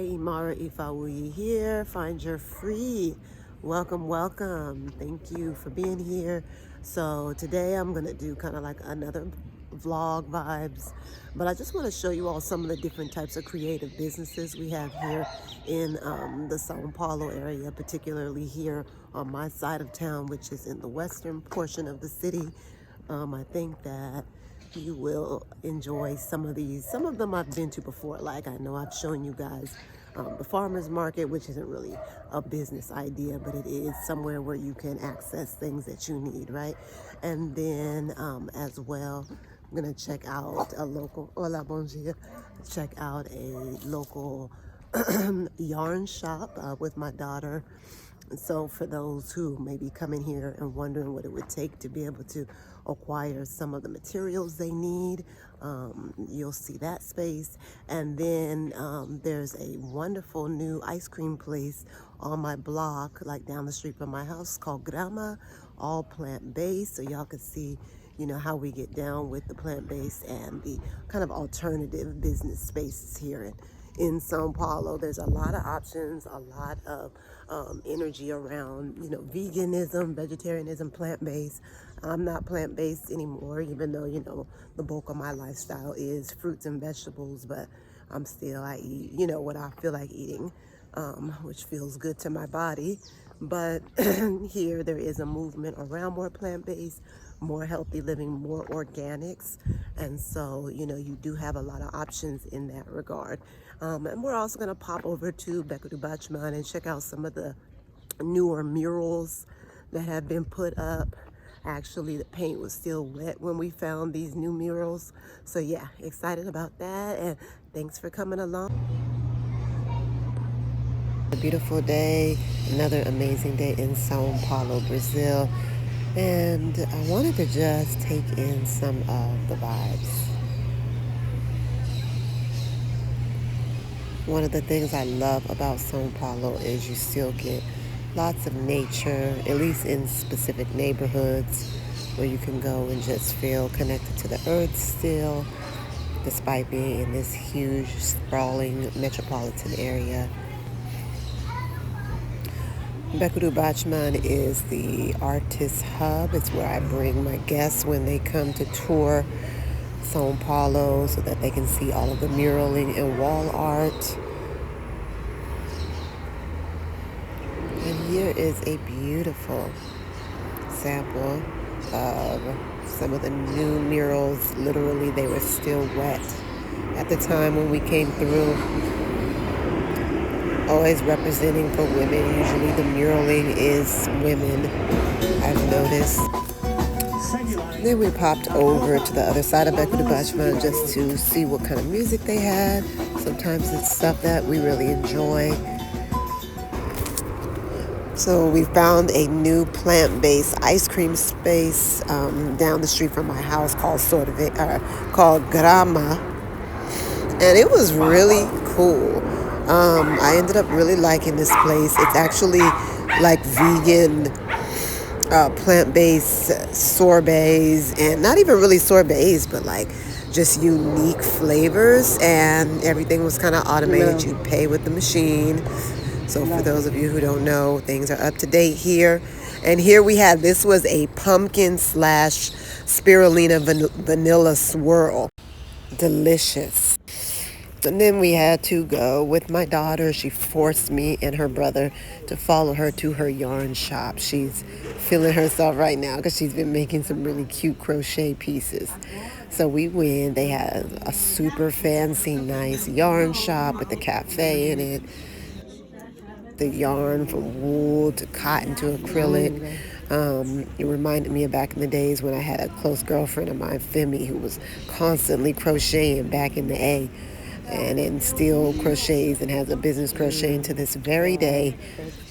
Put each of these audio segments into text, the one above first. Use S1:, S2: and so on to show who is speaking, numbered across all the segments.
S1: Imaraifawuyi here. Find your free. Welcome, welcome. Thank you for being here. So today I'm gonna do kind of like another vlog vibes, but I just want to show you all some of the different types of creative businesses we have here in the São Paulo area, particularly here on my side of town, which is in the western portion of the city. I think that you will enjoy some of these. Some of them I've been to before. Like I know I've shown you guys the farmer's market, which isn't really a business idea, but it is somewhere where you can access things that you need, right? And then as well, I'm gonna check out a local, hola, bonjour, check out a local yarn shop with my daughter. And so for those who may be coming here and wondering what it would take to be able to acquire some of the materials they need, you'll see that space. And then there's a wonderful new ice cream place on my block, like down the street from my house, called Grama, all plant-based. So y'all can see, you know, how we get down with the plant-based and the kind of alternative business spaces here in São Paulo. There's a lot of options, a lot of energy around, you know, veganism, vegetarianism, plant-based. I'm not plant-based anymore, even though, you know, the bulk of my lifestyle is fruits and vegetables, but I eat, you know, what I feel like eating, which feels good to my body. But here there is a movement around more plant-based, more healthy living, more organics. And so, you know, you do have a lot of options in that regard. And we're also going to pop over to Beco and check out some of the newer murals that have been put up. Actually, the paint was still wet when we found these new murals. So yeah, excited about that. And thanks for coming along. A beautiful day, another amazing day in São Paulo, Brazil. And I wanted to just take in some of the vibes. One of the things I love about São Paulo is you still get lots of nature, at least in specific neighborhoods, where you can go and just feel connected to the earth still, despite being in this huge, sprawling metropolitan area. Beco is the artist hub. It's where I bring my guests when they come to tour São Paulo so that they can see all of the muraling and wall art. And here is a beautiful sample of some of the new murals. Literally, they were still wet at the time when we came through. Always representing for women. Usually the muraling is women, I've noticed. Then we popped over to the other side of Beco just to see what kind of music they had. Sometimes it's stuff that we really enjoy. So we found a new plant-based ice cream space down the street from my house called Grama. And it was really cool. I ended up really liking this place. It's actually like vegan, plant-based sorbets, and not even really sorbets, but like just unique flavors, and everything was kind of automated. You'd pay with the machine. So for those of you who don't know, things are up to date here. And here we had, this was a pumpkin / spirulina vanilla swirl. Delicious. And then we had to go with my daughter. She forced me and her brother to follow her to her yarn shop. She's feeling herself right now because she's been making some really cute crochet pieces. So we went. They had a super fancy, nice yarn shop with a cafe in it. The yarn from wool to cotton to acrylic. It reminded me of back in the days when I had a close girlfriend of mine, Femi, who was constantly crocheting back in the A. And then still crochets and has a business crocheting to this very day,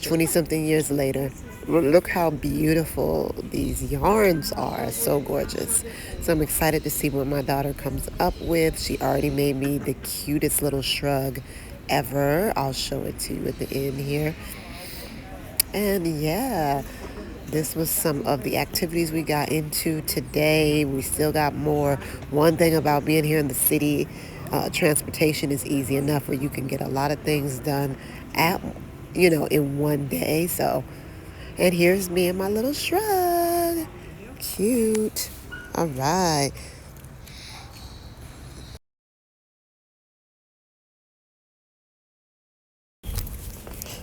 S1: 20-something years later. Look how beautiful these yarns are. So gorgeous. So I'm excited to see what my daughter comes up with. She already made me the cutest little shrug ever. I'll show it to you at the end here. And yeah, this was some of the activities we got into today. We still got more. One thing about being here in the city, transportation is easy enough where you can get a lot of things done at, in one day. So, and here's me and my little shrug. Cute. All right.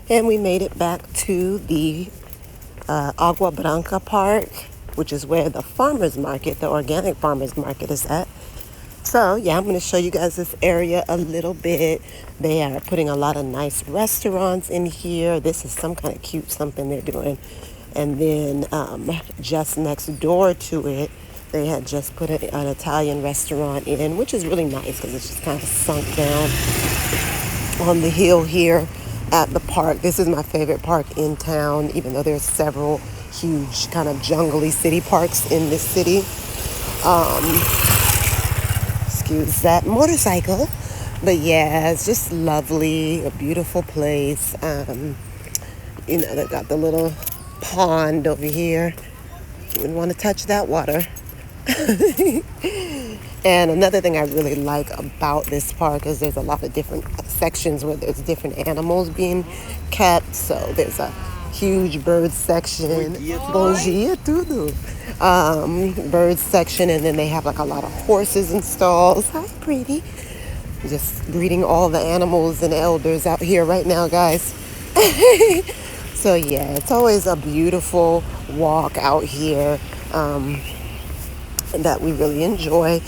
S1: And we made it back to the Agua Branca Park, which is where the farmers market, the organic farmers market is at. So yeah, I'm going to show you guys this area a little bit. They are putting a lot of nice restaurants in here. This is some kind of cute something they're doing. And then just next door to it, they had just put an Italian restaurant in, which is really nice because it's just kind of sunk down on the hill here at the park. This is my favorite park in town, even though there's several huge kind of jungly city parks in this city. Excuse that motorcycle. But yeah, it's just lovely, a beautiful place. They got the little pond over here. You wouldn't want to touch that water. And another thing I really like about this park is there's a lot of different sections where there's different animals being kept. So there's a huge bird section. Bom dia, tudo. Bird section, and then they have like a lot of horses and stalls. Hi, pretty. Just greeting all the animals and elders out here right now, guys. So yeah, it's always a beautiful walk out here that we really enjoy.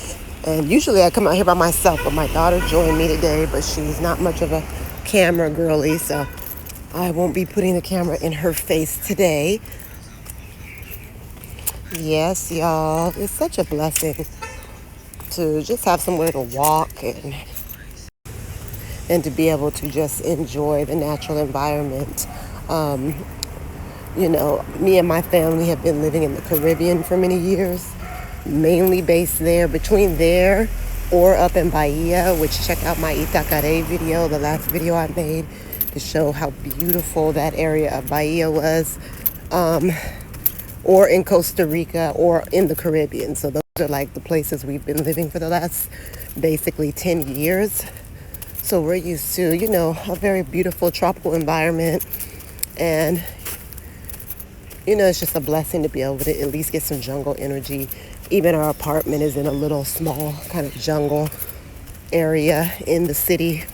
S1: And usually I come out here by myself, but my daughter joined me today, but she's not much of a camera girly, so I won't be putting the camera in her face today. Yes, y'all, it's such a blessing to just have somewhere to walk and to be able to just enjoy the natural environment. Me and my family have been living in the Caribbean for many years, mainly based there, between there or up in Bahia, which check out my Itacaré video, the last video I made to show how beautiful that area of Bahia was, or in Costa Rica or in the Caribbean. So those are like the places we've been living for the last basically 10 years. So we're used to, a very beautiful tropical environment. And, it's just a blessing to be able to at least get some jungle energy. Even our apartment is in a little small kind of jungle area in the city.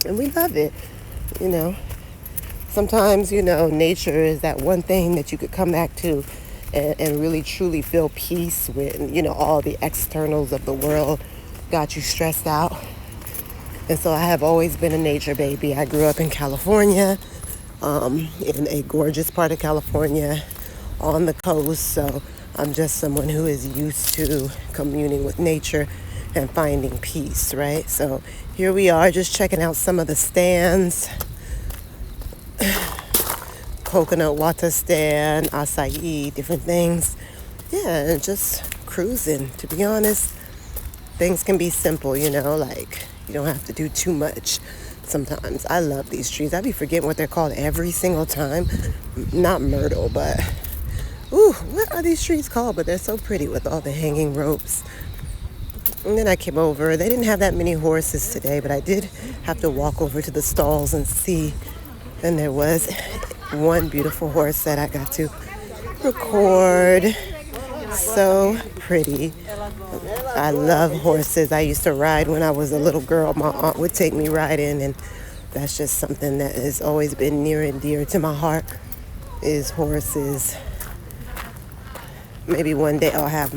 S1: And we love it, Sometimes, nature is that one thing that you could come back to and really truly feel peace when, all the externals of the world got you stressed out. And so I have always been a nature baby. I grew up in California, in a gorgeous part of California on the coast. So I'm just someone who is used to communing with nature and finding peace, right? So here we are just checking out some of the stands. Coconut water stand, acai, different things. Yeah, and just cruising. To be honest, things can be simple, like you don't have to do too much sometimes. I love these trees. I be forgetting what they're called every single time. Not myrtle, but what are these trees called? But they're so pretty with all the hanging ropes. And then I came over. They didn't have that many horses today, but I did have to walk over to the stalls and see. And there was one beautiful horse that I got to record. So pretty. I love horses. I used to ride when I was a little girl. My aunt would take me riding, and that's just something that has always been near and dear to my heart, is horses. Maybe one day I'll have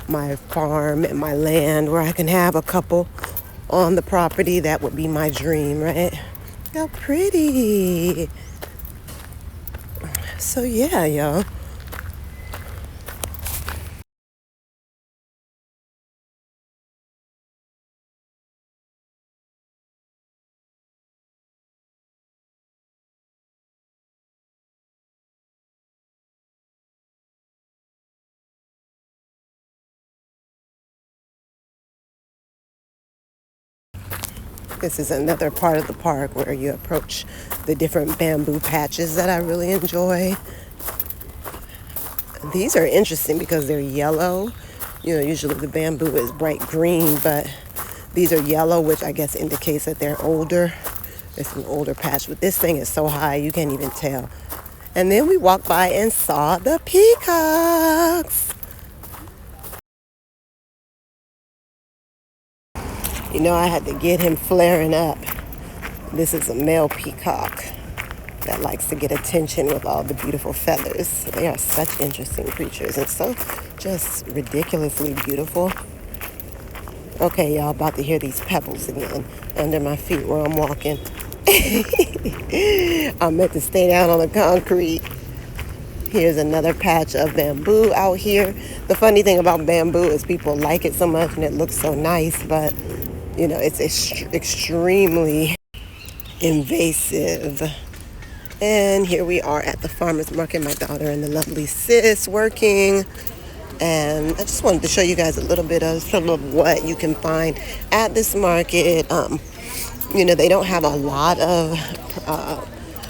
S1: my farm and my land where I can have a couple on the property. That would be my dream, right? How pretty. So yeah, y'all. This is another part of the park where you approach the different bamboo patches that I really enjoy. These are interesting because they're yellow. Usually the bamboo is bright green, but These are yellow, which I guess indicates that they're older. It's an older patch, but this thing is so high you can't even tell. And then we walked by and saw the peacocks. You know, I had to get him flaring up. This is a male peacock that likes to get attention with all the beautiful feathers. They are such interesting creatures and so just ridiculously beautiful. Okay, y'all, about to hear these pebbles again under my feet where I'm walking. I meant to stay down on the concrete. Here's another patch of bamboo out here. The funny thing about bamboo is people like it so much and it looks so nice, but you know, it's extremely invasive. And here we are at the farmer's market. My daughter and the lovely sis working. And I just wanted to show you guys a little bit of some of what you can find at this market. You know, they don't have a lot of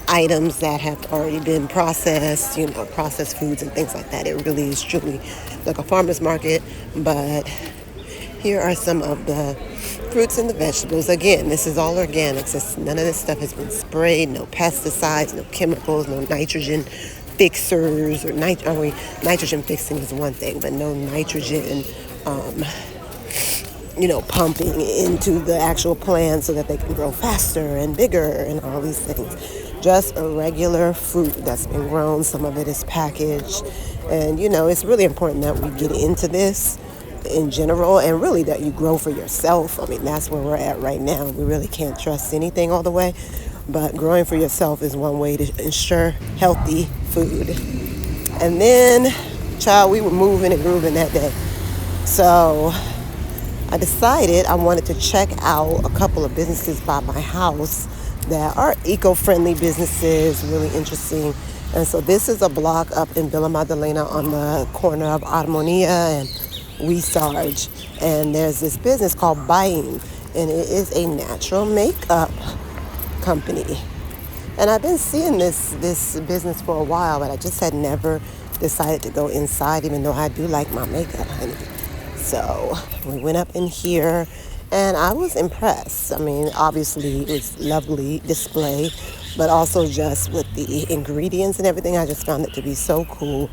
S1: items that have already been processed, you know, processed foods and things like that. It really is truly like a farmer's market. But here are some of the fruits and the vegetables. Again, this is all organics. None of this stuff has been sprayed. No pesticides, no chemicals, no nitrogen fixers. Or nitrogen fixing is one thing, but no nitrogen, you know, pumping into the actual plant so that they can grow faster and bigger and all these things. Just a regular fruit that's been grown. Some of it is packaged. And, you know, it's really important that we get into this in general and really that you grow for yourself. I mean, that's where we're at right now. We really can't trust anything all the way. But growing for yourself is one way to ensure healthy food. And then, child, we were moving and grooving that day. So I decided I wanted to check out a couple of businesses by my house that are eco-friendly businesses, really interesting. And so this is a block up in Villa Madalena on the corner of Armonia and Wisarge. And there's this business called Buying, and it is a natural makeup company. And I've been seeing this business for a while, but I just had never decided to go inside, even though I do like my makeup, honey. So we went up in here, and I was impressed. I mean, obviously it's lovely display, but also just with the ingredients and everything, I just found it to be so cool.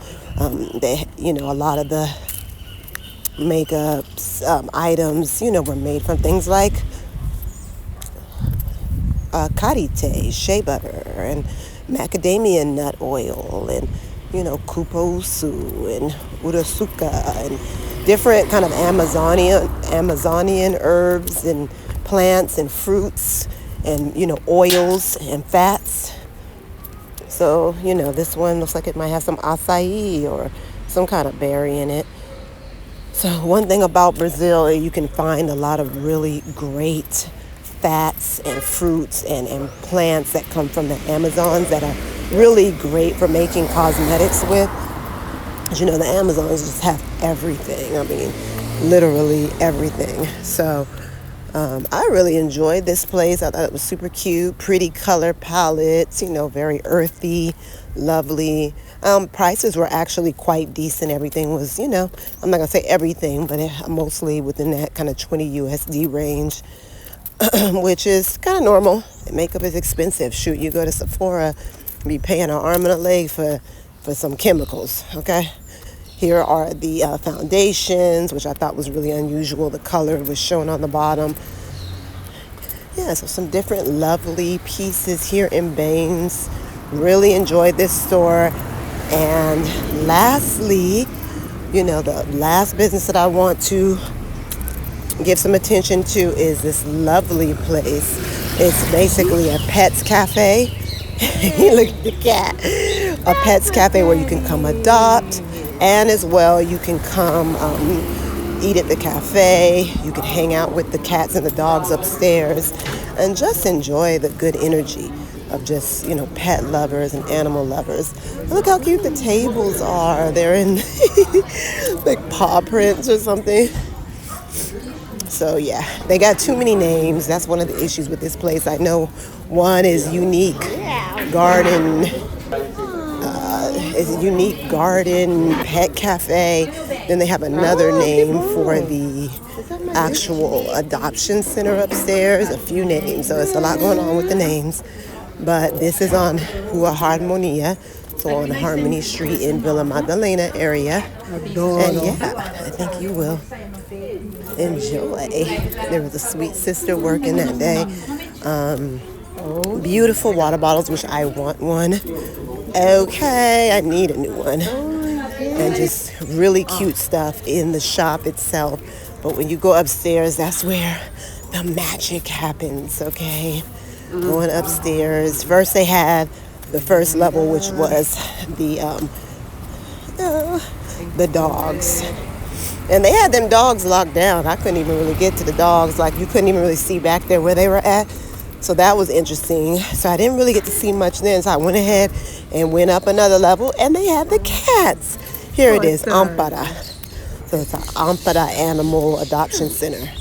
S1: They, you know, a lot of the makeups items, you know, were made from things like karité, shea butter, and macadamia nut oil, and, you know, kupousu and urasuka, and different kind of Amazonian herbs and plants and fruits and, you know, oils and fats. So, you know, this one looks like it might have some acai or some kind of berry in it. So one thing about Brazil, you can find a lot of really great fats and fruits and plants that come from the Amazons that are really great for making cosmetics with. As you know, the Amazons just have everything. I mean, literally everything. So I really enjoyed this place. I thought it was super cute, pretty color palettes, you know, very earthy, lovely. Prices were actually quite decent. Everything was, you know, I'm not going to say everything, but mostly within that kind of 20 USD range, which is kind of normal. Makeup is expensive. Shoot, you go to Sephora, be paying an arm and a leg for some chemicals, okay? Here are the foundations, which I thought was really unusual. The color was shown on the bottom. Yeah, so some different lovely pieces here in Baines. Really enjoyed this store. And lastly, you know, the last business that I want to give some attention to is this lovely place. It's basically a pets cafe. Look at the cat. A pets cafe where you can come adopt, and as well you can come eat at the cafe. You can hang out with the cats and the dogs upstairs and just enjoy the good energy of just, you know, pet lovers and animal lovers. And look how cute the tables are. They're in like paw prints or something. So yeah, they got too many names. That's one of the issues with this place. I know one is Unique Garden. Is a Unique Garden Pet Cafe. Then they have another name for the actual adoption center upstairs, a few names, so it's a lot going on with the names. But this is on Rua Harmonia, so on Harmony Street in Villa Magdalena area. And yeah, I think you will enjoy. There was a sweet sister working that day. Beautiful water bottles, which I want one. Okay, I need a new one. And just really cute stuff in the shop itself. But when you go upstairs, that's where the magic happens, okay? Going upstairs. First they had the first level, which was the dogs. And they had them dogs locked down. I couldn't even really get to the dogs. Like, you couldn't even really see back there where they were at. So that was interesting. So I didn't really get to see much then. So I went ahead and went up another level, and they had the cats. Here it is, Ampara. So it's an Ampara Animal Adoption Center.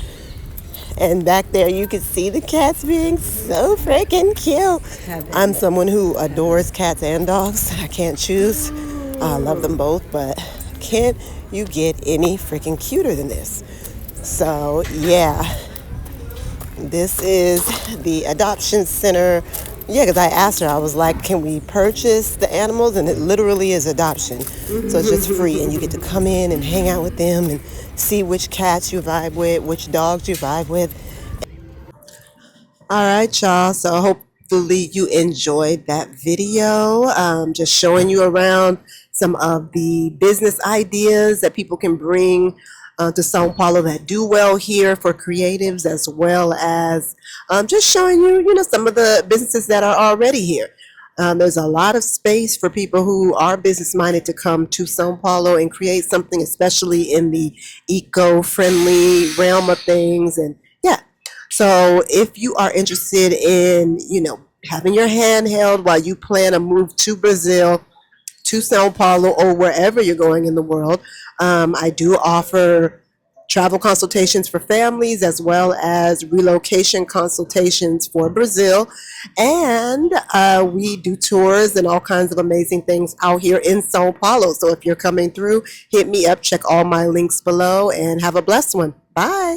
S1: And back there you can see the cats being so freaking cute. I'm someone who adores cats and dogs. I can't choose. I love them both, but can't you get any freaking cuter than this? So yeah, this is the adoption center. Yeah, because I asked her, I was like, can we purchase the animals? And it literally is adoption. So it's just free, and you get to come in and hang out with them and see which cats you vibe with, which dogs you vibe with. All right, y'all. So hopefully you enjoyed that video. Just showing you around some of the business ideas that people can bring to São Paulo that do well here for creatives, as well as just showing you, some of the businesses that are already here. There's a lot of space for people who are business-minded to come to São Paulo and create something, especially in the eco-friendly realm of things. And yeah, so if you are interested in, having your hand held while you plan a move to Brazil, to São Paulo, or wherever you're going in the world, I do offer travel consultations for families, as well as relocation consultations for Brazil. And we do tours and all kinds of amazing things out here in São Paulo. So if you're coming through, hit me up, check all my links below, and have a blessed one. Bye.